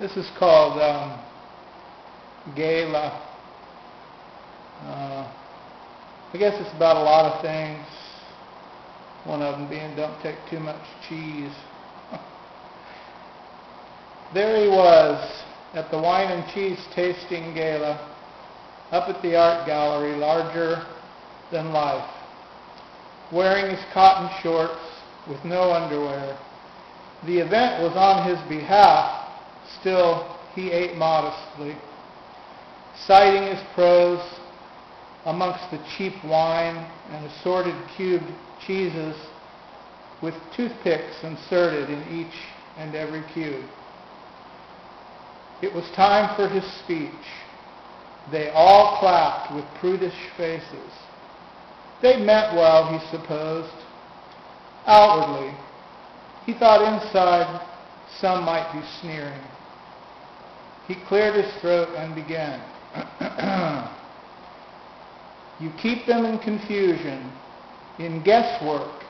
This is called Gala. I guess it's about a lot of things. One of them being don't take too much cheese. There he was at the wine and cheese tasting gala up at the art gallery, larger than life, wearing his cotton shorts with no underwear. The event was on his behalf. Still, he ate modestly, citing his pros amongst the cheap wine and assorted cubed cheeses with toothpicks inserted in each and every cube. It was time for his speech. They all clapped with prudish faces. They meant well, he supposed. Outwardly, he thought inside some might be sneering. He cleared his throat and began. You keep them in confusion, in guesswork,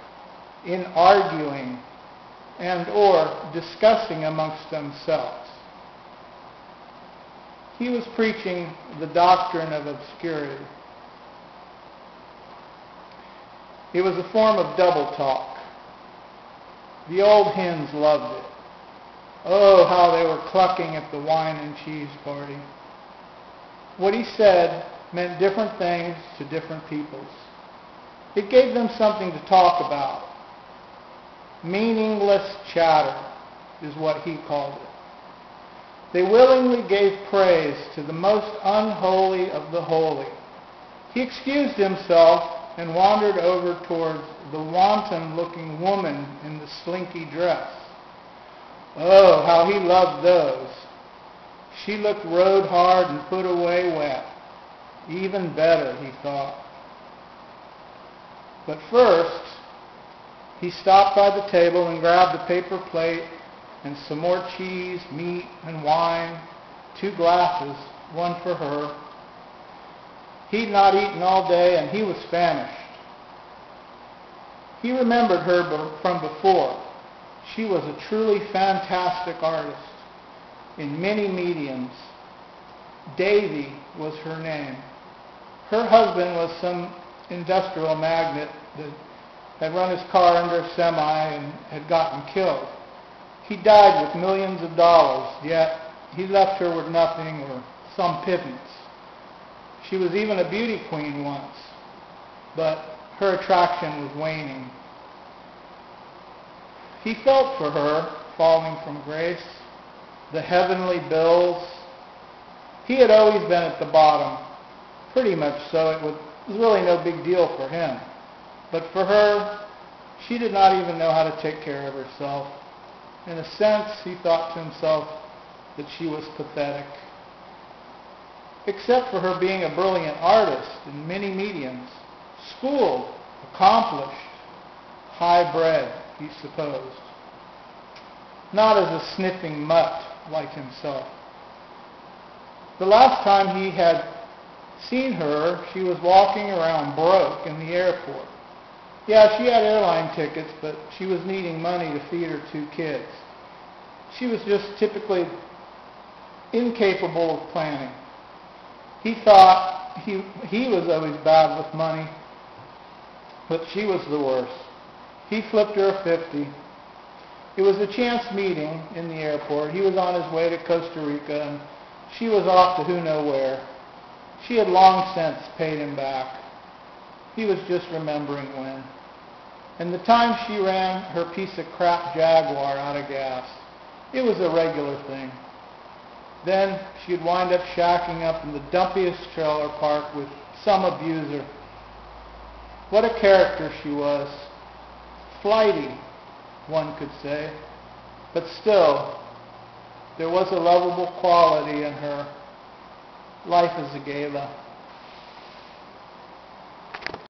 in arguing, and or discussing amongst themselves. He was preaching the doctrine of obscurity. It was a form of double talk. The old hens loved it. Oh, how they were clucking at the wine and cheese party. What he said meant different things to different peoples. It gave them something to talk about. Meaningless chatter is what he called it. They willingly gave praise to the most unholy of the holy. He excused himself and wandered over towards the wanton-looking woman in the slinky dress. Oh, how he loved those. She looked rode hard and put away wet. Even better, he thought. But first, he stopped by the table and grabbed a paper plate and some more cheese, meat, and wine, 2 glasses, one for her. He'd not eaten all day, and he was famished. He remembered her from before. She was a truly fantastic artist in many mediums. Davy was her name. Her husband was some industrial magnate that had run his car under a semi and had gotten killed. He died with millions of dollars, yet he left her with nothing or some pittance. She was even a beauty queen once, but her attraction was waning. He felt for her, falling from grace, the heavenly bills. He had always been at the bottom, pretty much so. It was really no big deal for him. But for her, she did not even know how to take care of herself. In a sense, he thought to himself that she was pathetic. Except for her being a brilliant artist in many mediums, schooled, accomplished, high-bred, he supposed. Not as a sniffing mutt like himself. The last time he had seen her, she was walking around broke in the airport. Yeah, she had airline tickets, but she was needing money to feed her 2 kids. She was just typically incapable of planning. He thought he was always bad with money, but she was the worst. He flipped her a 50. It was a chance meeting in the airport. He was on his way to Costa Rica, and she was off to who knows where. She had long since paid him back. He was just remembering when. And the time she ran her piece of crap Jaguar out of gas, it was a regular thing. Then she'd wind up shacking up in the dumpiest trailer park with some abuser. What a character she was. Flighty, one could say. But still, there was a lovable quality in her. Life is a gala.